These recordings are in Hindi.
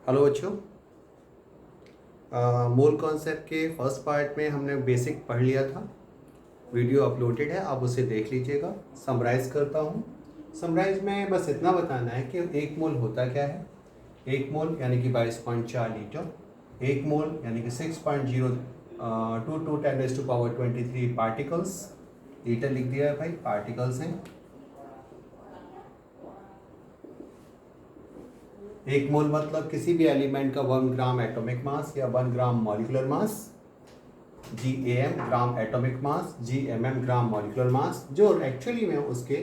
हेलो बच्चों। मोल कॉन्सेप्ट के फर्स्ट पार्ट में हमने बेसिक पढ़ लिया था। वीडियो अपलोडेड है, आप उसे देख लीजिएगा। समराइज करता हूँ। समराइज में बस इतना बताना है कि एक मोल होता क्या है। एक मोल यानी कि 22.4 लीटर। एक मोल यानी कि 6.022 10⁻23 पार्टिकल्स। लीटर लिख दिया है भाई, पार्टिकल्स हैं। एक मोल मतलब किसी भी एलिमेंट का 1 ग्राम एटॉमिक मास या 1 gram molecular mass. GAM gram atomic mass, GMM gram molecular mass, जो एक्चुअली में उसके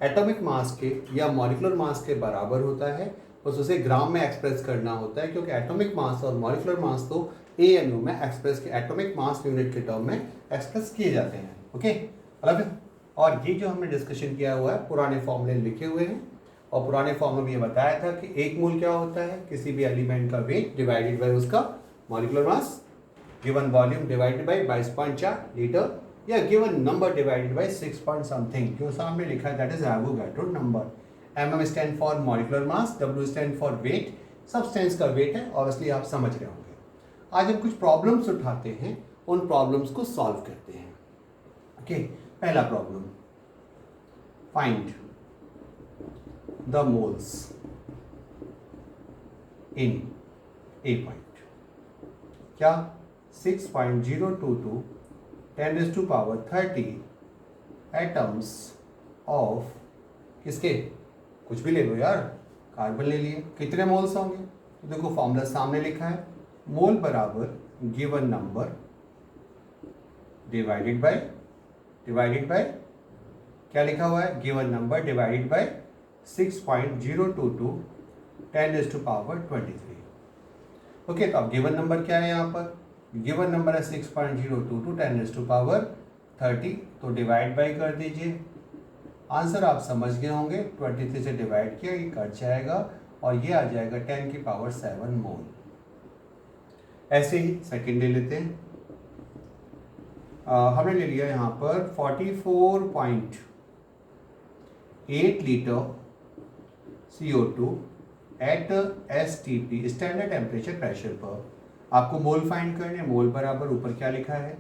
एटॉमिक मास के या मॉलिक्यूलर मास के बराबर होता है। बस उसे ग्राम में एक्सप्रेस करना होता है, क्योंकि एटॉमिक मास और मॉलिक्यूलर मास तो AMU में एक्सप्रेस के एटॉमिक मास यूनिट के टर्म में एक्सप्रेस किए जाते हैं। ओके, और ये जो हमने डिस्कशन किया हुआ है पुराने फॉर्मूले लिखे हुए हैं, और पुराने फॉर्म में ये बताया था कि एक मोल क्या होता है, किसी भी एलिमेंट का वेट डिवाइडेड बाय उसका molecular mass, given volume divided by 22.4 litre, या given number divided by 6 point something, जो सामने लिखा है that is Avogadro number. MM stand for molecular mass, W stand for weight, substance का वेट है, ऑब्वियसली आप समझ रहे होंगे। आज हम कुछ प्रॉब्लम्स उठाते हैं, उन प्रॉब्लम्स को सॉल्व करते हैं। ओके, पहला problem, find the moles in A point। क्या 6.022 10⁻30 एटम्स ऑफ किसके, कुछ भी ले लो यार, कार्बन ले लिए, कितने मोल्स होंगे? तो देखो फॉर्मूला सामने लिखा है, मोल बराबर गिवन नंबर डिवाइडेड बाय क्या लिखा हुआ है, given number divided bye 6.022 10⁻23। Okay, तो अब गिवन नंबर क्या है यहाँ पर, गिवन नंबर है 6.022 10⁻30, तो डिवाइड बाय कर दीजिए। आंसर आप समझ गए होंगे, 23 से डिवाइड किया ये कट जाएगा और ये आ जाएगा 10⁻7 मोल। ऐसे ही सेकेंड ले लेते हैं। हमने ले लिया यहाँ पर 44.8 litre CO2 at STP standard temperature pressure पर। आपको मोल फाइंड करने, मोल बराबर ऊपर क्या लिखा है,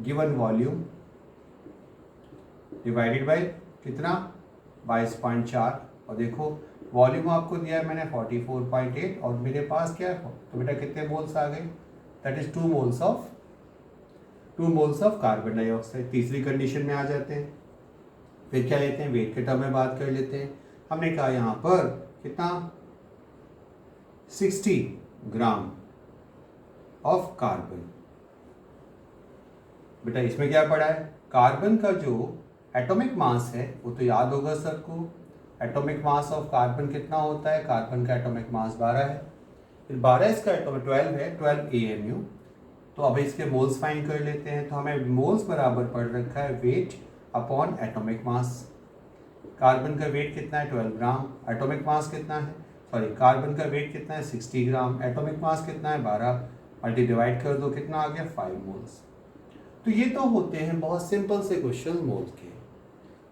गिवन वॉल्यूम डिवाइडेड बाय कितना 22.4, और देखो वॉल्यूम आपको दिया है मैंने 44.8 और मेरे पास क्या है, तो बेटा कितने मोल्स आ गए, that is 2 moles of carbon dioxide. तीसरी कंडीशन में आ जाते हैं, फिर क्या लेते हैं, वेट के टर्म में बात कर लेते हैं। हमने कहा यहाँ पर कितना 60 ग्राम ऑफ कार्बन। बेटा इसमें क्या पड़ा है, कार्बन का जो एटॉमिक मास है वो तो याद होगा सबको। एटॉमिक मास ऑफ कार्बन कितना होता है, कार्बन का एटॉमिक मास 12 है, फिर 12 इसका एटॉमिक 12 है, 12 AMU। तो अब इसके मोल्स फाइंड कर लेते हैं। तो हमें मोल्स बराबर पड़ रखा है weight upon atomic mass. Carbon का वेट कितना है 12 ग्राम, एटॉमिक मास कितना है, कार्बन का वेट कितना है 60 ग्राम, एटॉमिक मास कितना है 12, मल्टी डिवाइड कर दो, कितना आ गया 5 मोल्स। तो ये तो होते हैं बहुत सिंपल से क्वेश्चन मोल्स के।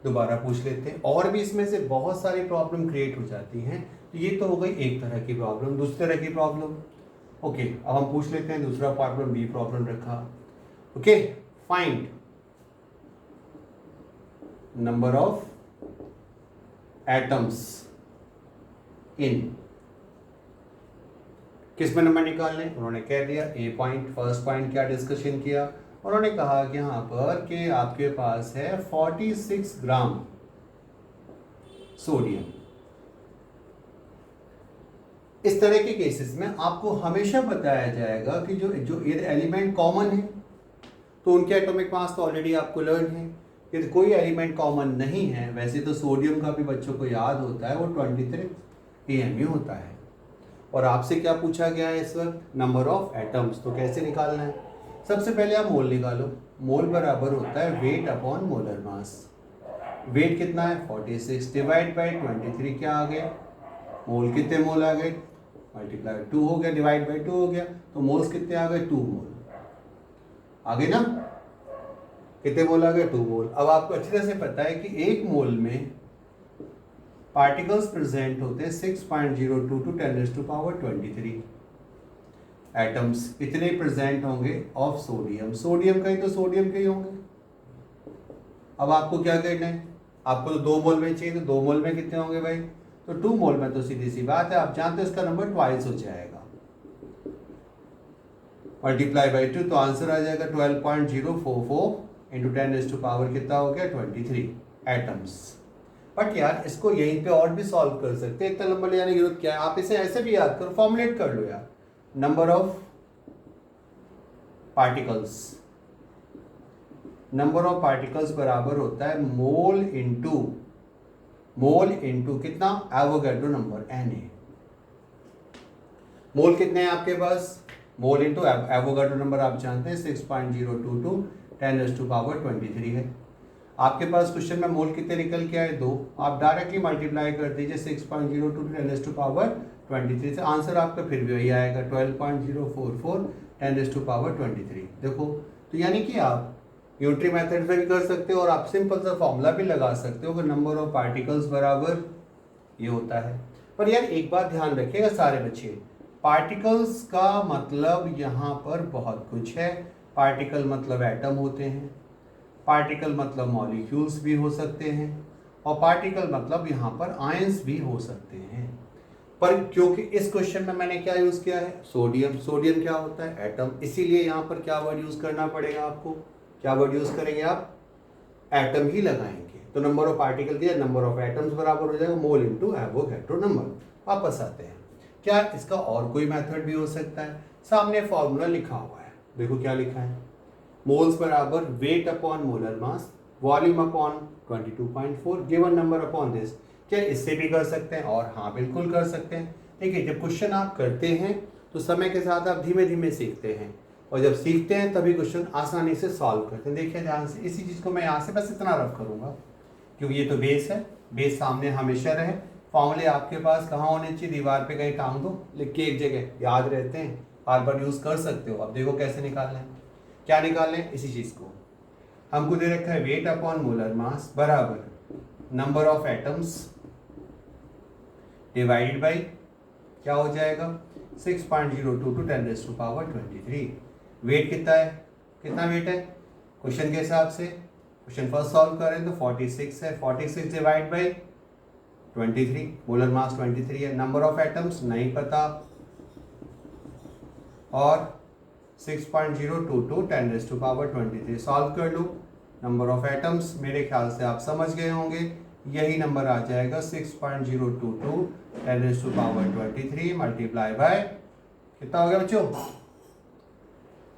दोबारा पूछ लेते हैं, और भी इसमें से बहुत सारी प्रॉब्लम क्रिएट हो जाती हैं। तो ये तो हो गई एक तरह की प्रॉब्लम। दूसरी तरह की प्रॉब्लम, ओके, अब हम पूछ लेते हैं दूसरा प्रॉब्लम, बी प्रॉब्लम रखा। Okay, find number of atoms इन, किस में नंबर निकालने, उन्होंने कह दिया ए पॉइंट। फर्स्ट पॉइंट क्या डिस्कशन किया, उन्होंने कहा कि यहाँ पर कि आपके पास है 46 ग्राम सोडियम। इस तरह के केसेस में आपको हमेशा बताया जाएगा कि जो एलिमेंट कॉमन है तो उनके एटॉमिक मास तो ऑलरेडी आपको लर्न है। यदि कोई एलिमेंट कॉमन नहीं है, वैसे तो सोडियम का भी बच्चों को याद होता है, वो 23 AMU होता है। और आपसे क्या पूछा गया है इस वक्त, नंबर ऑफ एटम्स। तो कैसे निकालना है, सबसे पहले आप मोल निकालो। मोल बराबर होता है weight upon molar mass. Weight कितना है 46 डिवाइड बाय 23, क्या आ गया, मोल कितने मोल आ गए, मल्टीप्लाई 2 हो गया, डिवाइड बाय 2 हो गया, तो मोल्स कितने आ गए 2 मोल आ गए ना, कितने मोल आ गए 2 मोल। अब आपको अच्छी तरह से पता है कि एक मोल में पार्टिकल्स प्रेजेंट होते हैं 6.02 टू 10⁻23। एटम्स कितने प्रेजेंट होंगे ऑफ सोडियम, सोडियम का ही तो सोडियम के ही होंगे। अब आपको क्या करना है, आपको तो 2 मोल में चाहिए, तो 2 मोल में कितने होंगे भाई, तो 2 मोल में तो सीधी सी बात है, आप जानते हो इसका नंबर ट्वाइस हो जाएगा, मल्टीप्लाई बाई 2, तो आंसर आ जाएगा 12.044 इंटू 10⁻, कितना हो गया 23 एटम्स। बट यार इसको यहीं पे और भी सॉल्व कर सकते हैं, इतना नंबर ले जाने की जरूरत क्या है, आप इसे ऐसे भी याद करो, फॉर्मुलेट कर लो यार, number of particles, number of particles बराबर होता है मोल इंटू कितना, एवोगैड्रो नंबर Na। मोल कितने हैं आपके पास, मोल इंटू एवोगैड्रो नंबर आप जानते हैं 6.022 10⁻23 है। आपके पास क्वेश्चन में मोल कितने निकल के आए 2, आप डायरेक्टली मल्टीप्लाई कर दीजिए 6.022 10⁻23 से, आंसर आपका फिर भी वही आएगा 12.044 10⁻23। देखो तो यानी कि आप यूनिटरी मेथड से भी कर सकते हो और आप सिंपल सा फॉर्मूला भी लगा सकते हो कि नंबर ऑफ पार्टिकल्स बराबर ये होता है। पर यार एक बात ध्यान रखिएगा सारे बच्चे, पार्टिकल्स का मतलब यहाँ पर बहुत कुछ है। पार्टिकल मतलब एटम होते हैं, पार्टिकल मतलब मॉलिक्यूल्स भी हो सकते हैं, और पार्टिकल मतलब यहाँ पर आयंस भी हो सकते हैं। पर क्योंकि इस क्वेश्चन में मैंने क्या यूज किया है, सोडियम, सोडियम क्या होता है एटम, इसीलिए यहाँ पर क्या वर्ड यूज करना पड़ेगा आपको, क्या वर्ड यूज करेंगे आप, एटम ही लगाएंगे। तो नंबर ऑफ पार्टिकल दिया, नंबर ऑफ एटम्स बराबर हो जाएगा मोल इंटू एवोगैड्रो नंबर। वापस आते हैं, क्या इसका और कोई मेथड भी हो सकता है, सामने फॉर्मूला लिखा हुआ है, देखो क्या लिखा है, मोल्स बराबर wait upon molar mass, volume upon 22.4 given number upon this. क्या इससे भी कर सकते हैं, और हाँ बिल्कुल कर सकते हैं। देखिए जब क्वेश्चन आप करते हैं तो समय के साथ आप धीमे धीमे सीखते हैं, और जब सीखते हैं तभी क्वेश्चन आसानी से सॉल्व करते हैं। देखिए ध्यान से, इसी चीज़ को मैं यहाँ से बस इतना रफ करूँगा क्योंकि ये तो बेस है, बेस सामने हमेशा रहे। फॉर्मूले आपके पास कहाँ होने चाहिए, दीवार पे कहीं टांग दो, लिख के एक जगह, याद रहते हैं, बार बार यूज़ कर सकते हो। अब देखो कैसे निकालना है, क्या निकालना है, इसी चीज़ को हमको दे रखा है वेट अपॉन मोलर मास बराबर number of atoms divided by क्या हो जाएगा 6.022 टू 10⁻23। वेट कितना है, कितना वेट है क्वेश्चन के हिसाब से, क्वेश्चन फर्स्ट सॉल्व करें तो 46 है, 46 डिवाइड बाई 23, मोलर मास 23 है, नंबर ऑफ एटम्स नहीं पता, और 6.022 10⁻23 सॉल्व कर लो। नंबर ऑफ एटम्स मेरे ख्याल से आप समझ गए होंगे, यही नंबर आ जाएगा 6.022 10⁻23 मल्टीप्लाई बाय कितना हो गया बच्चों,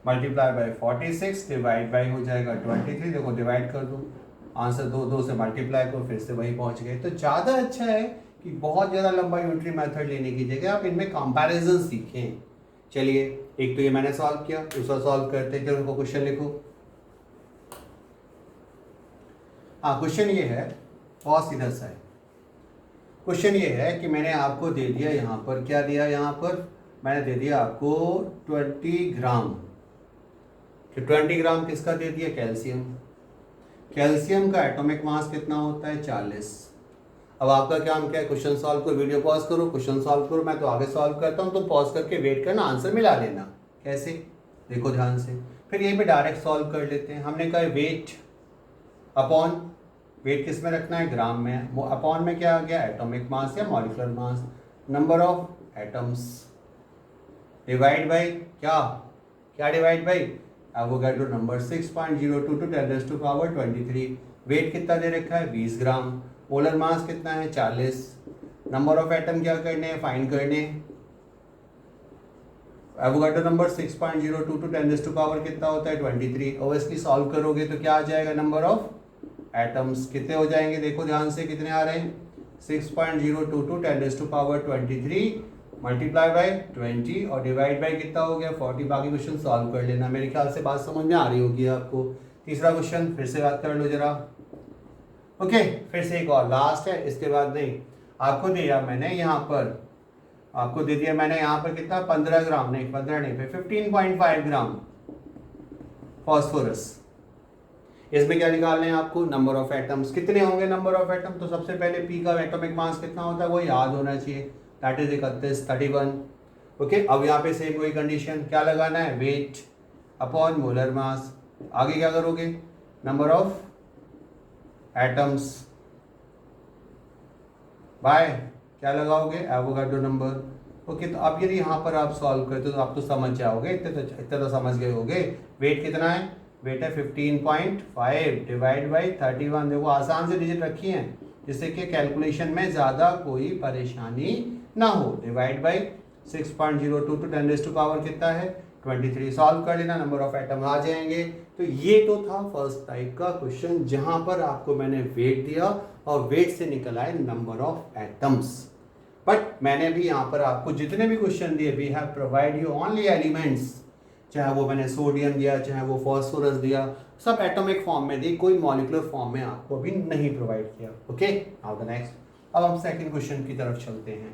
मल्टीप्लाई बाय 46 डिवाइड बाय हो जाएगा 23। देखो डिवाइड कर दो, आंसर 2 से मल्टीप्लाई करो, फिर से वही पहुंच गए। तो ज़्यादा अच्छा है कि बहुत ज़्यादा लंबा यूनिटरी मेथड लेने की जगह आप इनमें कंपैरिजन सीखें। चलिए एक तो ये मैंने सॉल्व किया, दूसरा सॉल्व करते हैं, चलो क्वेश्चन लिखो। हाँ क्वेश्चन ये है, बहुत सीधा सा है क्वेश्चन, ये है कि मैंने आपको दे दिया यहाँ पर, क्या दिया यहाँ पर, मैंने दे दिया आपको 20 ग्राम, कि 20 ग्राम किसका दे दिया, कैल्शियम। कैल्शियम का एटॉमिक मास कितना होता है 40। अब आपका काम क्या है, क्वेश्चन सॉल्व करो, वीडियो पॉज करो, क्वेश्चन सॉल्व करो, मैं तो आगे सॉल्व करता हूँ, तो पॉज करके वेट करना, आंसर मिला लेना। कैसे, देखो ध्यान से, फिर यहीं पे डायरेक्ट सॉल्व कर लेते हैं। हमने कहा वेट अपॉन, वेट किस में रखना है, ग्राम में, अपॉन में क्या आ गया, एटॉमिक मास या molecular mass, number of atoms divide by क्या, क्या divide by Avogadro number 6.022 10⁻23। Weight कितना दे रखा है 20 ग्राम, मोलर मास कितना है 40, नंबर ऑफ एटम क्या करने हैं, फाइंड करने, एवोगैड्रो नंबर 6.022 10⁻, कितना होता है 23। ओबियसली सॉल्व करोगे तो क्या आ जाएगा, नंबर ऑफ एटम्स कितने हो जाएंगे, देखो ध्यान से कितने आ रहे हैं, 6.022 10⁻23 मल्टीप्लाई बाय 20 और डिवाइड बाय कितना हो गया 40। बाकी क्वेश्चन सॉल्व कर लेना, मेरे ख्याल से बात समझ में आ रही होगी आपको। तीसरा क्वेश्चन फिर से बात कर लो जरा, ओके, फिर से एक और लास्ट है, इसके बाद नहीं। आपको दिया मैंने यहाँ पर, आपको दे दिया मैंने यहाँ पर कितना 15 ग्राम, नहीं 15 नहीं, 15.5 ग्राम फॉस्फोरस। इसमें क्या निकालना है आपको, नंबर ऑफ एटम्स कितने होंगे, नंबर ऑफ एटम। तो सबसे पहले पी का एटॉमिक मास कितना होता है वो याद होना चाहिए, दैट इज 31 ओके। अब यहाँ पे सेम वही कंडीशन, क्या लगाना है, वेट अपॉन मोलर मास। आगे क्या करोगे, नंबर ऑफ एटम्स बाय क्या लगाओगे, एवोगाड्रो नंबर। ओके, तो अब यदि यहाँ पर आप सॉल्व करते हो तो आप तो समझ जाओगे, इतने तो समझ गए होगे। वेट कितना है, वेट है 15.5 डिवाइड बाई 31। देखो आसान से डिजिट रखी हैं जिससे कि कैलकुलेशन में ज़्यादा कोई परेशानी ना हो। डिवाइड बाई 6.02 टू 10⁻⁴ कितना है 23। सॉल्व कर लेना, नंबर ऑफ एटम आ जाएंगे। तो ये तो था फर्स्ट टाइप का क्वेश्चन जहां पर आपको मैंने वेट दिया और वेट से निकल आए नंबर ऑफ एटम्स। बट मैंने भी यहाँ पर आपको जितने भी क्वेश्चन दिए, we have provide you only elements, चाहे वो मैंने सोडियम दिया, चाहे वो फॉस्फोरस दिया, सब एटॉमिक फॉर्म में दी, कोई मॉलिक्यूलर फॉर्म में आपको अभी नहीं प्रोवाइड किया। Okay, now the next. अब हम सेकंड क्वेश्चन की तरफ चलते हैं।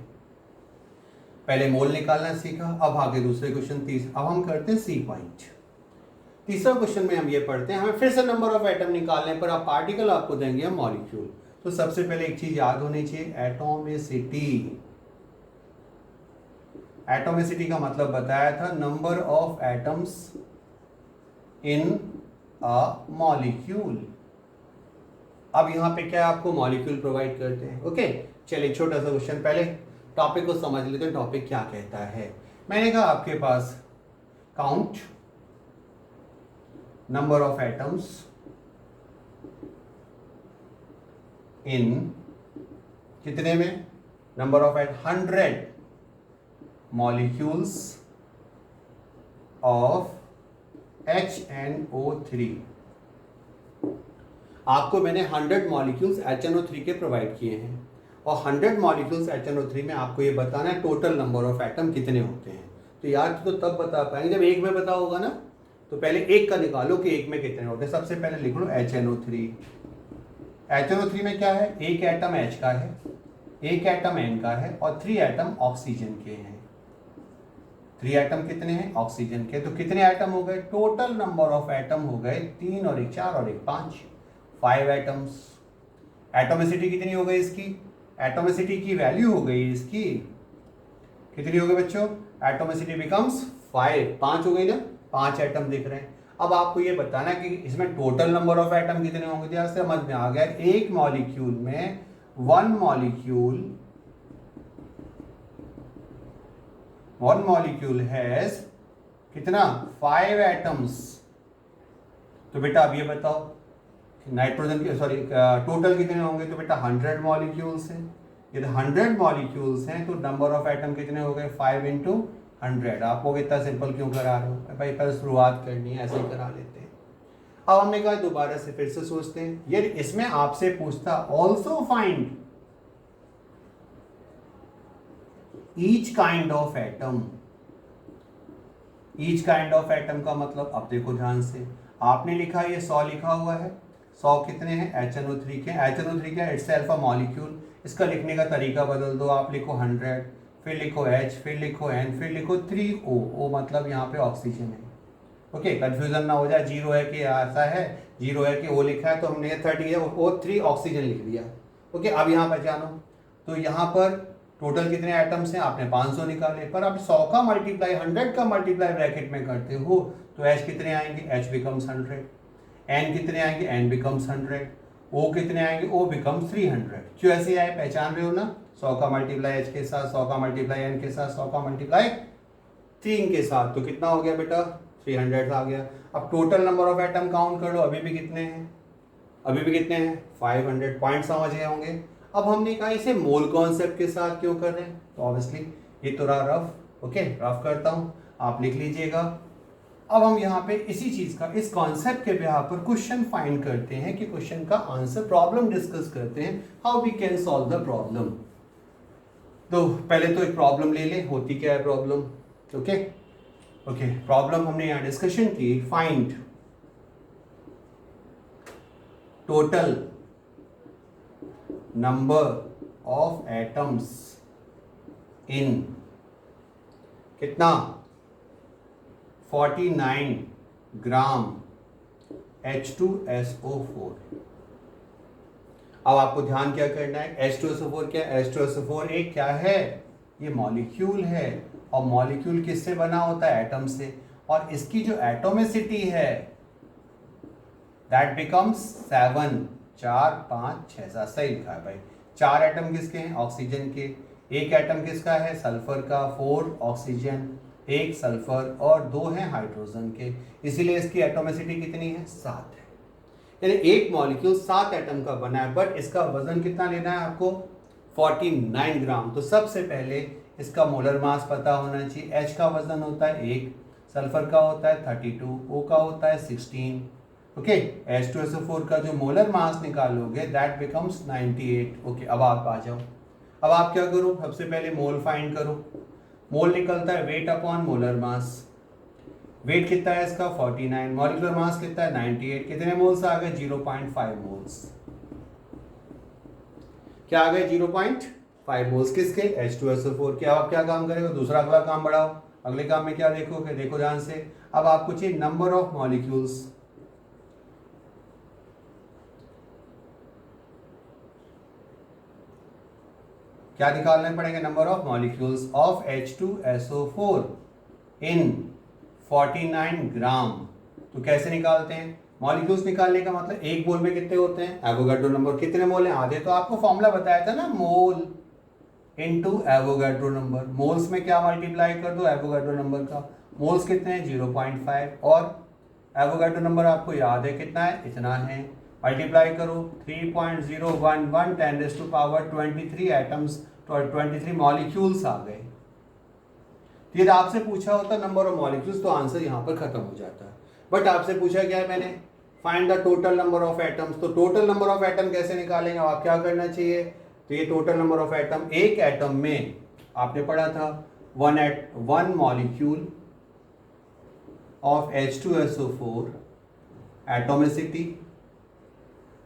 पहले मोल निकालना सीखा, अब आगे दूसरे क्वेश्चन अब हम करते हैं सी पॉइंट। तीसरा क्वेश्चन में हम ये पढ़ते हैं, हमें फिर से नंबर ऑफ एटम निकालने पर आप पार्टिकल आपको देंगे हम मॉलिक्यूल। तो सबसे पहले एक चीज याद होनी चाहिए, एटॉमिसिटी। एटॉमिसिटी का मतलब बताया था number of atoms in a molecule. अब यहां पे क्या आपको मॉलिक्यूल प्रोवाइड करते हैं। ओके, चलिए छोटा सा क्वेश्चन, पहले टॉपिक को समझ लेते हैं, टॉपिक क्या कहता है। मैंने कहा आपके पास count number of atoms in कितने में, number of 100 molecules of HNO3। आपको मैंने 100 मॉलिक्यूल्स HNO3 के प्रोवाइड किए हैं और 100 मॉलिक्यूल्स HNO3 में आपको ये बताना है टोटल नंबर ऑफ एटम कितने होते हैं। तो यार तो तब बता पाएंगे जब एक में पता होगा ना। तो पहले एक का निकालो कि एक में कितने होते हैं। सबसे पहले लिख लो HNO3। HNO3 में क्या है, एक एटम H का है, एक एटम N का है और 3 एटम ऑक्सीजन के हैं। 3 एटम कितने हैं, ऑक्सीजन के। तो कितने एटम हो गए, टोटल नंबर ऑफ एटम हो गए 3 और 1 4 और 1 5, 5 एटम्स। एटोमिसिटी कितनी हो गई इसकी, एटोमिसिटी की वैल्यू हो गई इसकी कितनी हो गई बच्चों, एटोमिसिटी बिकम्स 5 हो गई ना, 5 एटम दिख रहे हैं। अब आपको ये बताना है कि इसमें टोटल नंबर ऑफ एटम कितने होंगे। तो यहां से समझ में आ गया, एक मॉलिक्यूल में वन मॉलिक्यूल हैज कितना, 5 एटम्स। तो बेटा अब ये बताओ नाइट्रोजन की टोटल कितने होंगे। तो बेटा 100 मॉलिक्यूल्स हैं। यदि 100 मॉलिक्यूल्स हैं तो नंबर ऑफ एटम कितने हो गए, 5 × 100। आपको इतना सिंपल क्यों करा रहे हो भाई, पहले शुरुआत करनी है, ऐसे ही करा लेते हैं। अब हमने कहा दोबारा से फिर से सोचते हैं, यदि इसमें आपसे पूछता also find each kind of atom. Each kind of atom का मतलब, अब देखो ध्यान से, आपने लिखा ये 100 लिखा हुआ है, 100 कितने हैं HNO3 के। HNO3 क्या, इट्सेल्फ अ मॉलिक्यूल। इसका लिखने का तरीका बदल दो, आप लिखो 100, फिर लिखो H, फिर लिखो N, फिर लिखो 3O। O मतलब यहाँ पे ऑक्सीजन है। ओके, कंफ्यूजन ना हो जाए, 0 है कि ऐसा है, 0 है कि O लिखा है, तो हमने 30 है O3 ऑक्सीजन लिख दिया। ओके, अब यहाँ पर जानो, तो यहाँ पर टोटल कितने आइटम्स हैं, आपने 500 निकाले, पर आप 100 का मल्टीप्लाई 100 का मल्टीप्लाई ब्रैकेट में करते हो तो H कितने आएंगे, H बिकम्स 100, N कितने आएंगे, N बिकम्स 100, O कितने आएंगे, O बिकम्स 300। क्यों ऐसे आए, पहचान रहे हो ना, 100 का मल्टीप्लाई H के साथ, 100 का मल्टीप्लाई N के साथ, 100 का मल्टीप्लाई 3 के साथ, तो कितना हो गया बेटा, 300 आ गया। अब total number of atom count कर लो, अभी भी कितने हैं, 500। पॉइंट समझ गए होंगे। अब हमने कहा इसे मोल कॉन्सेप्ट के साथ क्यों कर रहे हैं, तो ऑब्वियसली ये तो रहा रफ। ओके, रफ करता हूं, आप लिख लीजिएगा। अब हम यहाँ पे इसी चीज का, इस कॉन्सेप्ट के बिहार पर क्वेश्चन फाइंड करते हैं कि क्वेश्चन का आंसर, प्रॉब्लम डिस्कस करते हैं, how we can solve the problem. तो पहले तो एक प्रॉब्लम ले ले, होती क्या है प्रॉब्लम। ओके ओके, प्रॉब्लम हमने यहाँ डिस्कशन की, find total number of atoms इन कितना 49 ग्राम H2SO4। अब आपको ध्यान क्या करना है, H2SO4 क्या है? H2SO4 एक क्या है? ये मॉलिक्यूल है, और मॉलिक्यूल किससे बना होता है? एटम से। और इसकी जो एटोमिसिटी है दैट बिकम्स 7, 4, 5, 6, 7, सही लिखा है भाई। 4 एटम किसके हैं? ऑक्सीजन के। एक एटम किसका है? सल्फर का। 4 ऑक्सीजन, 1 सल्फर और 2 हैं हाइड्रोजन के। इसीलिए इसकी एटोमिसिटी कितनी है? 7 है। यानी एक मॉलिक्यूल 7 एटम का बना है, बट इसका वजन कितना लेना है आपको? 49 ग्राम। तो सबसे पहले इसका मोलर मास पता होना चाहिए। H का वजन होता है 1, सल्फर का होता है 32, O का होता है 16। ओके, H2SO4 का जो मोलर मास निकालोगे दैट बिकम्स 98। ओके, अब आप आ जाओ। अब आप क्या करो? सबसे पहले मोल फाइंड करो। मोल निकलता है weight upon molar mass. Weight कितना है इसका? 49। मॉलिक्यूलर मास कितना है? 98। कितने मोल्स आ गए? 0.5 मोल्स। क्या आ गए? 0.5 मोल्स किसके? H2SO4 के। अब आप क्या काम करेंगे? दूसरा अगला काम बढ़ाओ। अगले काम में क्या देखोगे? देखो ध्यान से। अब आपको चाहिए नंबर ऑफ मॉलिक्यूल्स। क्या निकालना पड़ेगा? Number of molecules of H2SO4 इन 49 ग्राम। तो कैसे निकालते हैं? मॉलिक्यूल्स निकालने का मतलब एक मोल में कितने होते हैं? Avogadro number. कितने मोल हैं? आधे। तो आपको फॉर्मूला बताया था ना, मोल इनटू एवोगाड्रो नंबर। मोल्स में क्या मल्टीप्लाई कर दो? एवोगाड्रो नंबर का। मोल्स कितने हैं? 0.5। और एवोगाड्रो नंबर आपको याद है कितना है? इतना है। मल्टीप्लाई करो 3.011 10⁻23 एटम्स, 23 मॉलिक्यूल्स आ गए। यदि आपसे पूछा होता नंबर ऑफ मॉलिक्यूल्स तो आंसर यहाँ पर खत्म हो जाता है। बट आपसे पूछा क्या है मैंने? Find the total number of atoms. तो टोटल नंबर ऑफ एटम कैसे निकालेंगे? आप क्या करना चाहिए? तो ये टोटल नंबर ऑफ एटम, एक एटम में आपने पढ़ा था one molecule of H2SO4 atomicity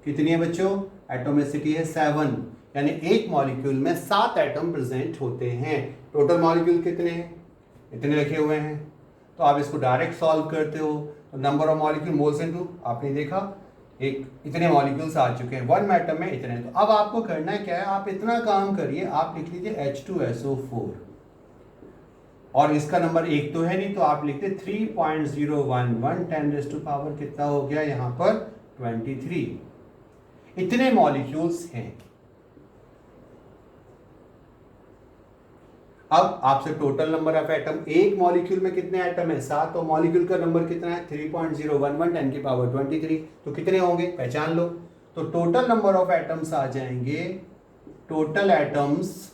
कितनी है बच्चों? एटोमिसिटी है 7। यानी एक मॉलिक्यूल में 7 एटम प्रेजेंट होते हैं। टोटल मॉलिक्यूल कितने हैं? इतने लिखे हुए हैं। तो आप इसको डायरेक्ट सॉल्व करते हो तो number of molecule moles into, आपने देखा एक इतने मॉलिक्यूल्स आ चुके हैं, 1 एटम में इतने। तो अब आपको करना है क्या है? आप इतना काम करिए, आप लिख लीजिए H2SO4 और इसका नंबर 1 तो है नहीं, तो आप लिखते 3.011 10⁻⁴ कितना हो गया यहाँ पर? 23। इतने मॉलिक्यूल्स हैं। अब आपसे टोटल नंबर ऑफ एटम, एक मॉलिक्यूल में कितने एटम है? 7। तो मॉलिक्यूल का नंबर कितना है? 3.011 10⁻23। तो कितने होंगे? पहचान लो। तो टोटल नंबर ऑफ एटम्स आ जाएंगे, total atoms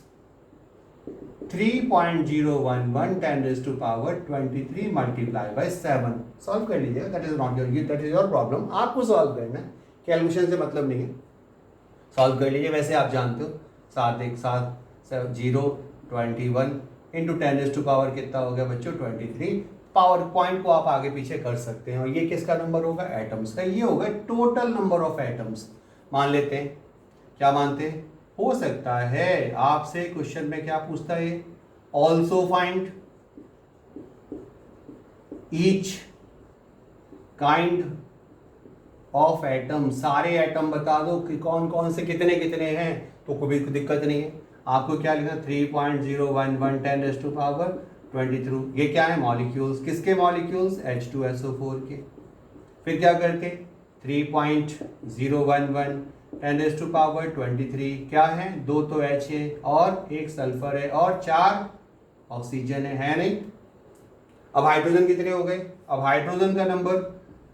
3.011 10⁻23 multiply by 7। Solve कर लीजिएगा, that is not your, that is your problem. आपको सॉल्व करना है, कैलकुलेशन से मतलब नहीं है। सॉल्व कर लीजिए, वैसे आप जानते हो 7 1 7 0 21 इंटू 10⁻⁴ कितना हो गया बच्चों? 23। पावर पॉइंट को आप आगे पीछे कर सकते हैं। और ये किसका नंबर होगा? एटम्स का। ये होगा टोटल नंबर ऑफ एटम्स। मान लेते हैं, क्या मानते हैं? हो सकता है आपसे क्वेश्चन में क्या पूछता है? Also find each kind of atom. सारे एटम बता दो कि कौन कौन से कितने कितने हैं। तो कोई दिक्कत नहीं है। आपको क्या लिखना? 3.011 10⁻23। ये क्या है? मॉलिक्यूल्स। किसके मॉलिक्यूल्स? H2SO4 के। फिर क्या करते? 3.011 10⁻23 क्या है? 2 तो H है और 1 सल्फर है और 4 ऑक्सीजन है नहीं? अब हाइड्रोजन कितने हो गए? अब हाइड्रोजन का नंबर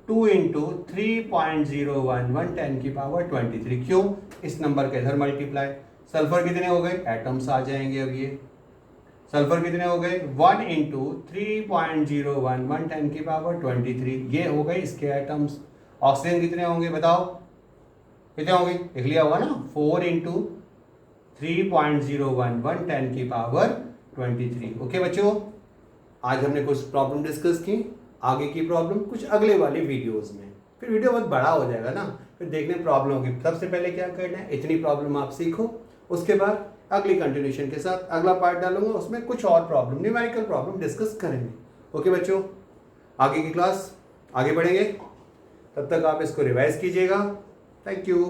2 इंटू 3.011 10⁻23। क्यों? इस नंबर के इधर मल्टीप्लाई। सल्फर कितने हो गए? एटम्स आ जाएंगे। अब ये सल्फर कितने हो गए? 1 इंटू 3.011 10⁻23। ये हो गए इसके एटम्स। ऑक्सीजन कितने होंगे बताओ? कितने होंगे? लिख लिया होगा ना, 4 इंटू 3.011 10⁻23। ओके बच्चों, आज हमने कुछ प्रॉब्लम डिस्कस की। आगे की प्रॉब्लम कुछ अगले वाले वीडियोस में। फिर वीडियो बहुत बड़ा हो जाएगा ना, फिर देखने प्रॉब्लम होगी। सबसे पहले क्या करना है? इतनी प्रॉब्लम आप सीखो, उसके बाद अगली कंटिन्यूशन के साथ अगला पार्ट डालूंगा, उसमें कुछ और प्रॉब्लम, न्यूमेरिकल प्रॉब्लम डिस्कस करेंगे। ओके बच्चों, आगे की क्लास आगे बढ़ेंगे। तब तक आप इसको रिवाइज कीजिएगा। Thank you.